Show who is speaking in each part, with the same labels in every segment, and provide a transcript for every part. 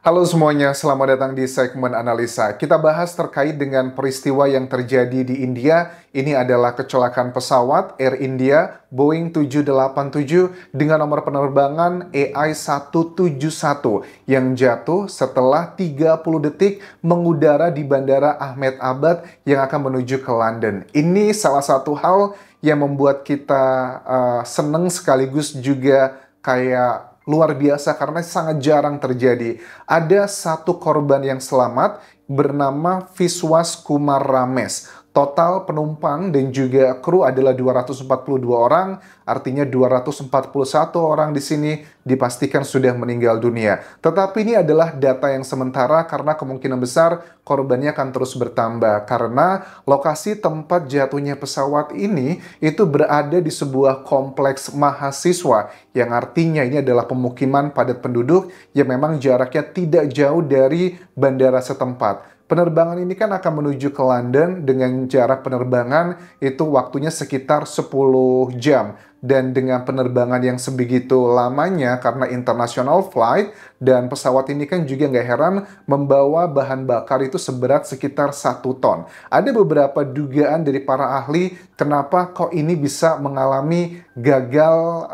Speaker 1: Halo semuanya, selamat datang di segmen analisa. Kita bahas terkait dengan peristiwa yang terjadi di India. Ini adalah kecelakaan pesawat Air India Boeing 787 dengan nomor penerbangan AI171 yang jatuh setelah 30 detik mengudara di Bandara Ahmed Abad yang akan menuju ke London. Ini salah satu hal yang membuat kita seneng sekaligus juga kayak luar biasa karena sangat jarang terjadi. Ada satu korban yang selamat bernama Viswas Kumar Ramesh. Total penumpang dan juga kru adalah 242 orang, artinya 241 orang di sini dipastikan sudah meninggal dunia. Tetapi ini adalah data yang sementara karena kemungkinan besar korbannya akan terus bertambah karena lokasi tempat jatuhnya pesawat ini itu berada di sebuah kompleks mahasiswa yang artinya ini adalah pemukiman padat penduduk yang memang jaraknya tidak jauh dari bandara setempat. Penerbangan ini kan akan menuju ke London dengan jarak penerbangan itu waktunya sekitar 10 jam. Dan dengan penerbangan yang sebegitu lamanya karena international flight dan pesawat ini kan juga nggak heran membawa bahan bakar itu seberat sekitar 1 ton. Ada beberapa dugaan dari para ahli kenapa kok ini bisa mengalami gagal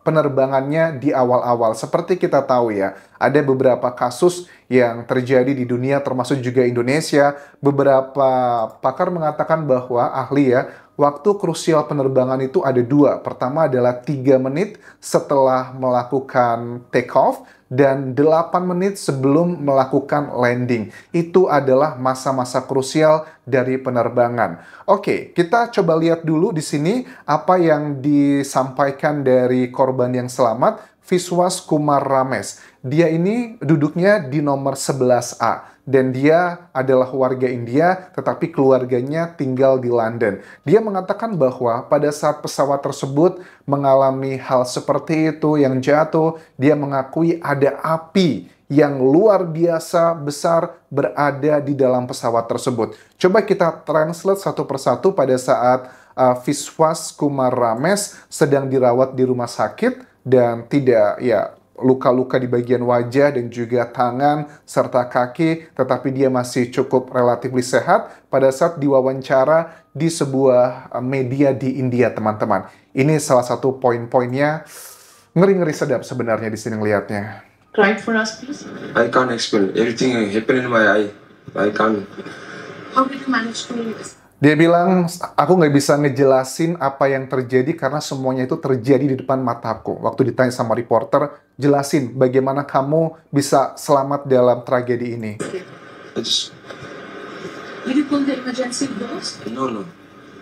Speaker 1: penerbangannya di awal-awal. Seperti kita tahu ya, ada beberapa kasus yang terjadi di dunia termasuk juga Indonesia. Beberapa pakar mengatakan bahwa ahli ya, waktu krusial penerbangan itu ada dua. Pertama adalah 3 menit setelah melakukan take off dan 8 menit sebelum melakukan landing. Itu adalah masa-masa krusial dari penerbangan. Oke, kita coba lihat dulu di sini apa yang disampaikan dari korban yang selamat, Viswas Kumar Ramesh. Dia ini duduknya di nomor 11A. Dan dia adalah warga India, tetapi keluarganya tinggal di London. Dia mengatakan bahwa pada saat pesawat tersebut mengalami hal seperti itu yang jatuh, dia mengakui ada api yang luar biasa besar berada di dalam pesawat tersebut. Coba kita translate satu persatu pada saat Viswas Kumar Ramesh sedang dirawat di rumah sakit dan tidak luka-luka di bagian wajah dan juga tangan serta kaki, tetapi dia masih cukup relatif sehat pada saat diwawancara di sebuah media di India, teman-teman. Ini salah satu poin-poinnya ngeri-ngeri sedap sebenarnya di sini ngelihatnya.
Speaker 2: Write for us, please.
Speaker 3: I can't explain. Everything happened in my eye. I can't.
Speaker 2: How did you manage to
Speaker 1: Dia bilang, aku nggak bisa ngejelasin apa yang terjadi karena semuanya itu terjadi di depan mataku. Waktu ditanya sama reporter, jelasin bagaimana kamu bisa selamat dalam tragedi ini.
Speaker 3: I just...
Speaker 2: Did you pull the emergency doors?
Speaker 3: No.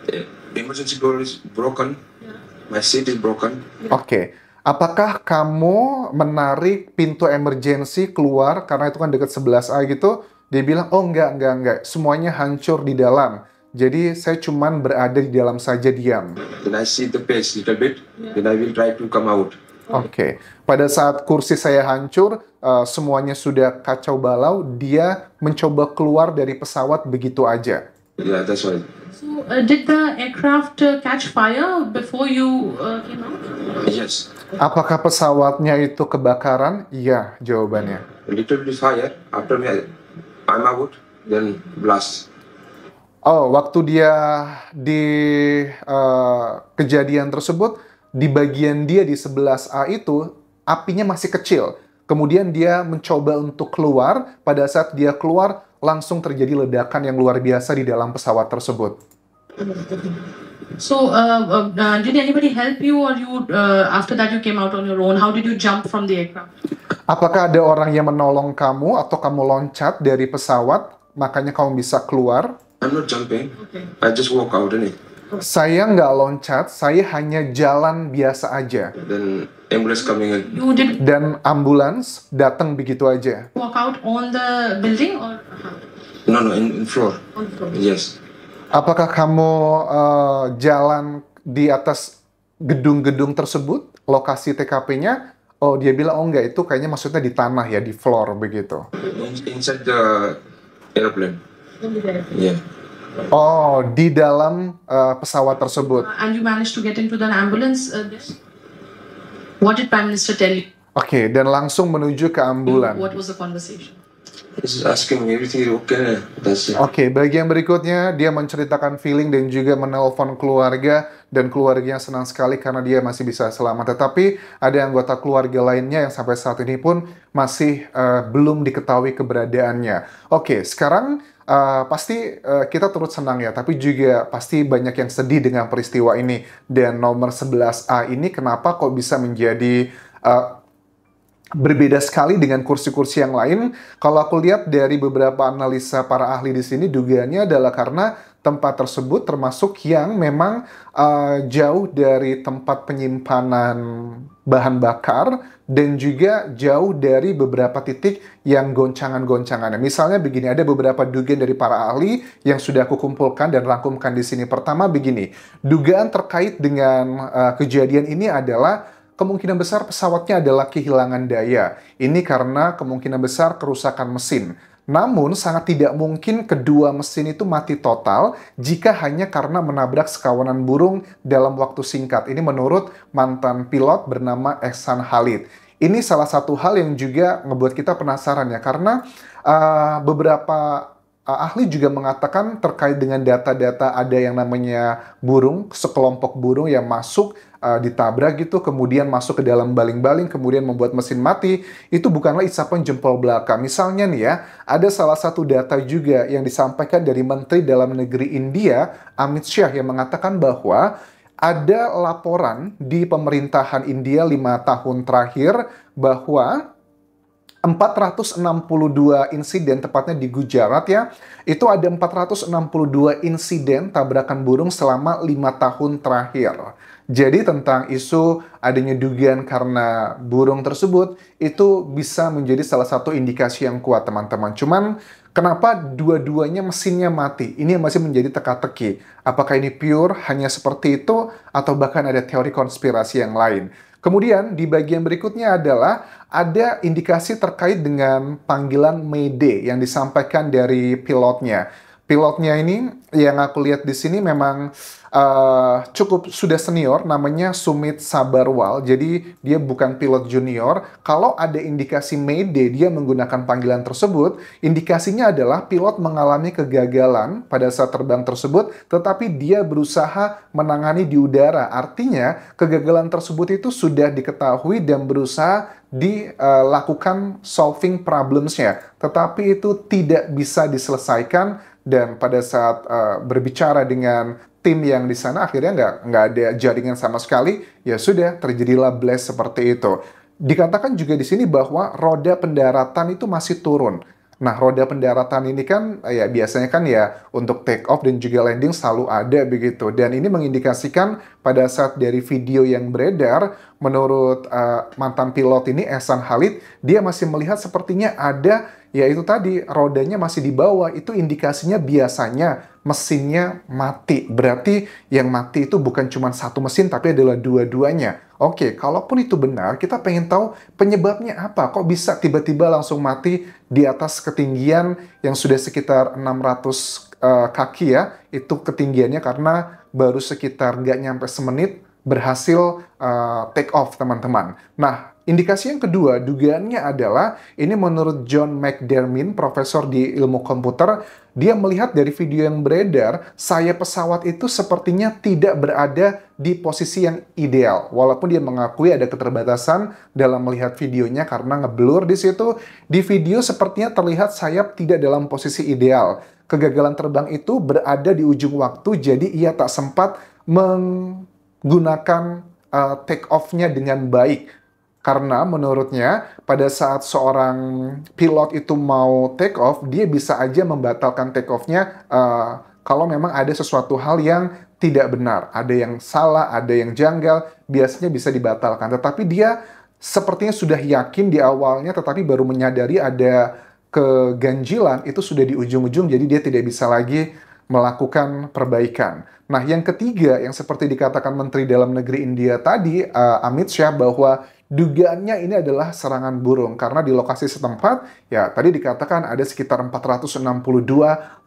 Speaker 3: The emergency door is broken.
Speaker 2: Yeah.
Speaker 3: My seat is broken.
Speaker 1: Oke. Apakah kamu menarik pintu emergency keluar karena itu kan dekat 11A gitu? Dia bilang, oh enggak. Semuanya hancur di dalam. Jadi saya cuman berada di dalam saja diam.
Speaker 3: Then I see the page little bit. Then I will try to come out.
Speaker 1: Oke. Pada saat kursi saya hancur, semuanya sudah kacau balau, dia mencoba keluar dari pesawat begitu aja.
Speaker 3: Yeah, that's right.
Speaker 2: So, did the aircraft catch fire before you came out?
Speaker 3: Yes.
Speaker 1: Apakah pesawatnya itu kebakaran? Iya, jawabannya.
Speaker 3: A little bit fire. After I'm out, then blast.
Speaker 1: Oh, waktu dia di kejadian tersebut, di bagian dia di 11A itu, apinya masih kecil. Kemudian dia mencoba untuk keluar, pada saat dia keluar, langsung terjadi ledakan yang luar biasa di dalam pesawat tersebut.
Speaker 2: So, did anybody help you or you, after that you came out on your own? How did you jump from the aircraft?
Speaker 1: Apakah ada orang yang menolong kamu atau kamu loncat dari pesawat, makanya kamu bisa keluar?
Speaker 3: I'm not jumping.
Speaker 2: Okay.
Speaker 3: I just walk out in it.
Speaker 1: Saya nggak loncat, saya hanya jalan biasa aja.
Speaker 3: Then ambulance coming in.
Speaker 2: You did
Speaker 1: Dan ambulans datang begitu aja.
Speaker 2: walk out on the building or how?
Speaker 3: No, in floor.
Speaker 2: On the floor?
Speaker 3: Yes.
Speaker 1: Apakah kamu jalan di atas gedung-gedung tersebut, lokasi TKP-nya? Oh, dia bilang, oh enggak, itu kayaknya maksudnya di tanah ya, di floor begitu.
Speaker 3: Inside the airplane.
Speaker 2: In the airplane.
Speaker 3: Yeah.
Speaker 1: Oh, di dalam pesawat tersebut.
Speaker 2: And you managed to get into the ambulance. What did Prime Minister tell you?
Speaker 1: Oke, dan langsung menuju ke ambulan.
Speaker 2: What was the conversation?
Speaker 3: He's asking me everything is okay. That's it.
Speaker 1: Oke, bagian berikutnya dia menceritakan feeling dan juga menelpon keluarga, dan keluarganya senang sekali karena dia masih bisa selamat. Tetapi ada anggota keluarga lainnya yang sampai saat ini pun masih belum diketahui keberadaannya. Oke, sekarang pasti kita turut senang ya, tapi juga pasti banyak yang sedih dengan peristiwa ini. Dan nomor 11A ini kenapa kok bisa menjadi berbeda sekali dengan kursi-kursi yang lain? Kalau aku lihat dari beberapa analisa para ahli di sini, dugaannya adalah karena tempat tersebut termasuk yang memang jauh dari tempat penyimpanan bahan bakar dan juga jauh dari beberapa titik yang goncangan-goncangannya. Misalnya begini, ada beberapa dugaan dari para ahli yang sudah aku kumpulkan dan rangkumkan di sini. Pertama begini, dugaan terkait dengan kejadian ini adalah kemungkinan besar pesawatnya adalah kehilangan daya. Ini karena kemungkinan besar kerusakan mesin. Namun, sangat tidak mungkin kedua mesin itu mati total jika hanya karena menabrak sekawanan burung dalam waktu singkat. Ini menurut mantan pilot bernama Ehsan Khalid. Ini salah satu hal yang juga ngebuat kita penasaran ya, karena beberapa ahli juga mengatakan terkait dengan data-data ada yang namanya burung, sekelompok burung yang masuk ditabrak gitu, kemudian masuk ke dalam baling-baling, kemudian membuat mesin mati. Itu bukanlah isapan jempol belaka. Misalnya nih ya, ada salah satu data juga yang disampaikan dari Menteri Dalam Negeri India, Amit Shah, yang mengatakan bahwa ada laporan di pemerintahan India 5 tahun terakhir bahwa 462 insiden, tepatnya di Gujarat ya, itu ada 462 insiden tabrakan burung selama 5 tahun terakhir. Jadi tentang isu adanya dugaan karena burung tersebut, itu bisa menjadi salah satu indikasi yang kuat teman-teman. Cuman kenapa dua-duanya mesinnya mati? Ini yang masih menjadi teka-teki. Apakah ini pure hanya seperti itu, atau bahkan ada teori konspirasi yang lain? Kemudian di bagian berikutnya adalah ada indikasi terkait dengan panggilan Mayday yang disampaikan dari pilotnya. Pilotnya ini yang aku lihat di sini memang cukup sudah senior, namanya Sumit Sabarwal. Jadi dia bukan pilot junior. Kalau ada indikasi Mayday dia menggunakan panggilan tersebut, indikasinya adalah pilot mengalami kegagalan pada saat terbang tersebut, tetapi dia berusaha menangani di udara. Artinya kegagalan tersebut itu sudah diketahui dan berusaha dilakukan solving problems-nya, tetapi itu tidak bisa diselesaikan. Dan pada saat berbicara dengan tim yang di sana, akhirnya nggak ada jaringan sama sekali. Ya sudah, terjadilah blast seperti itu. Dikatakan juga di sini bahwa roda pendaratan itu masih turun. Nah, roda pendaratan ini kan ya biasanya kan ya untuk take off dan juga landing selalu ada begitu. Dan ini mengindikasikan pada saat dari video yang beredar, menurut mantan pilot ini, Ehsan Khalid, dia masih melihat sepertinya ada, yaitu tadi rodanya masih di bawah. Itu indikasinya biasanya mesinnya mati. Berarti yang mati itu bukan cuma satu mesin, tapi adalah dua-duanya. Oke, kalaupun itu benar, kita pengen tahu penyebabnya apa. Kok bisa tiba-tiba langsung mati di atas ketinggian yang sudah sekitar 600 kaki ya. Itu ketinggiannya karena baru sekitar nggak nyampe semenit berhasil take off, teman-teman. Nah, indikasi yang kedua, dugaannya adalah, ini menurut John McDermott, profesor di ilmu komputer, dia melihat dari video yang beredar, sayap pesawat itu sepertinya tidak berada di posisi yang ideal. Walaupun dia mengakui ada keterbatasan dalam melihat videonya karena ngeblur di situ, di video sepertinya terlihat sayap tidak dalam posisi ideal. Kegagalan terbang itu berada di ujung waktu, jadi ia tak sempat menggunakan take off-nya dengan baik. Karena menurutnya pada saat seorang pilot itu mau take off, dia bisa aja membatalkan take off-nya kalau memang ada sesuatu hal yang tidak benar. Ada yang salah, ada yang janggal, biasanya bisa dibatalkan. Tetapi dia sepertinya sudah yakin di awalnya, tetapi baru menyadari ada keganjilan, itu sudah di ujung-ujung, jadi dia tidak bisa lagi melakukan perbaikan. Nah, yang ketiga yang seperti dikatakan Menteri Dalam Negeri India tadi, Amit Shah, bahwa dugaannya ini adalah serangan burung karena di lokasi setempat, ya tadi dikatakan ada sekitar 462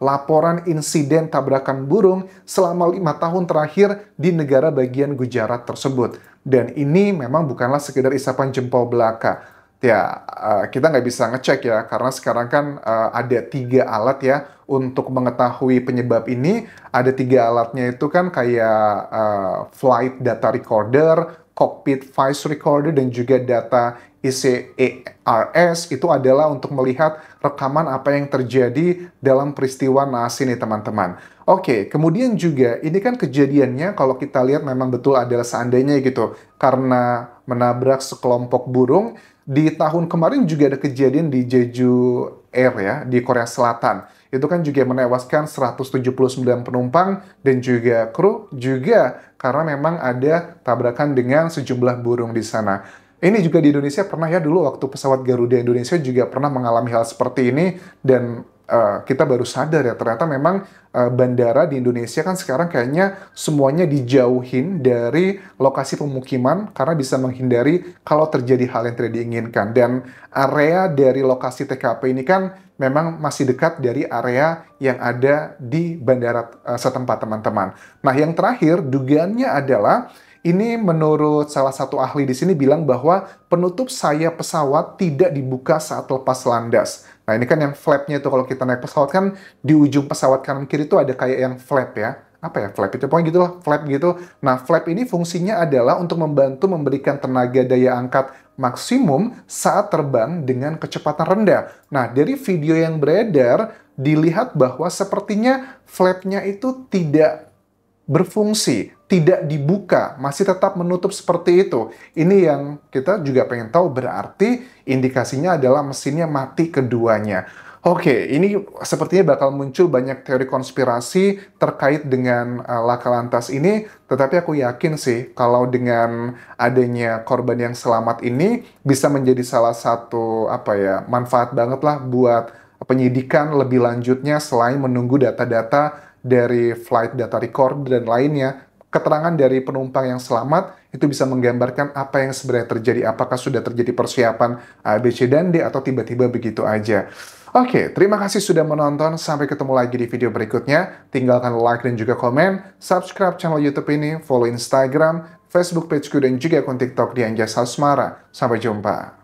Speaker 1: laporan insiden tabrakan burung selama 5 tahun terakhir di negara bagian Gujarat tersebut. Dan ini memang bukanlah sekedar isapan jempol belaka. Ya, kita nggak bisa ngecek ya, karena sekarang kan ada 3 alat ya untuk mengetahui penyebab ini. Ada 3 alatnya itu kan kayak flight data recorder, cockpit voice recorder, dan juga data ICARS. Itu adalah untuk melihat rekaman apa yang terjadi dalam peristiwa naas ini, teman-teman. Oke, kemudian juga ini kan kejadiannya kalau kita lihat memang betul adalah seandainya gitu, karena menabrak sekelompok burung. Di tahun kemarin juga ada kejadian di Jeju Air ya, di Korea Selatan. Itu kan juga menewaskan 179 penumpang dan juga kru juga karena memang ada tabrakan dengan sejumlah burung di sana. Ini juga di Indonesia pernah ya, dulu waktu pesawat Garuda Indonesia juga pernah mengalami hal seperti ini, dan kita baru sadar ya ternyata memang bandara di Indonesia kan sekarang kayaknya semuanya dijauhin dari lokasi pemukiman karena bisa menghindari kalau terjadi hal yang tidak diinginkan. Dan area dari lokasi TKP ini kan memang masih dekat dari area yang ada di bandara setempat, teman-teman. Nah, yang terakhir dugaannya adalah ini menurut salah satu ahli di sini bilang bahwa penutup sayap pesawat tidak dibuka saat lepas landas. Nah, ini kan yang flapnya itu kalau kita naik pesawat kan di ujung pesawat kanan kiri itu ada kayak yang flap ya. Apa ya flap itu? Pokoknya gitulah, flap gitu. Nah, flap ini fungsinya adalah untuk membantu memberikan tenaga daya angkat maksimum saat terbang dengan kecepatan rendah. Nah, dari video yang beredar dilihat bahwa sepertinya flapnya itu tidak berfungsi, tidak dibuka, masih tetap menutup seperti itu. Ini yang kita juga pengen tahu, berarti indikasinya adalah mesinnya mati keduanya. Oke, ini sepertinya bakal muncul banyak teori konspirasi terkait dengan laka lantas ini, tetapi aku yakin sih kalau dengan adanya korban yang selamat ini bisa menjadi salah satu manfaat banget lah buat penyidikan lebih lanjutnya selain menunggu data-data dari flight data record dan lainnya. Keterangan dari penumpang yang selamat itu bisa menggambarkan apa yang sebenarnya terjadi. Apakah sudah terjadi persiapan A, B, C, dan D, atau tiba-tiba begitu aja. Oke, terima kasih sudah menonton. Sampai ketemu lagi di video berikutnya. Tinggalkan like dan juga komen. Subscribe channel YouTube ini. Follow Instagram, Facebook pageku, dan juga akun TikTok di Anjas Hasmara. Sampai jumpa.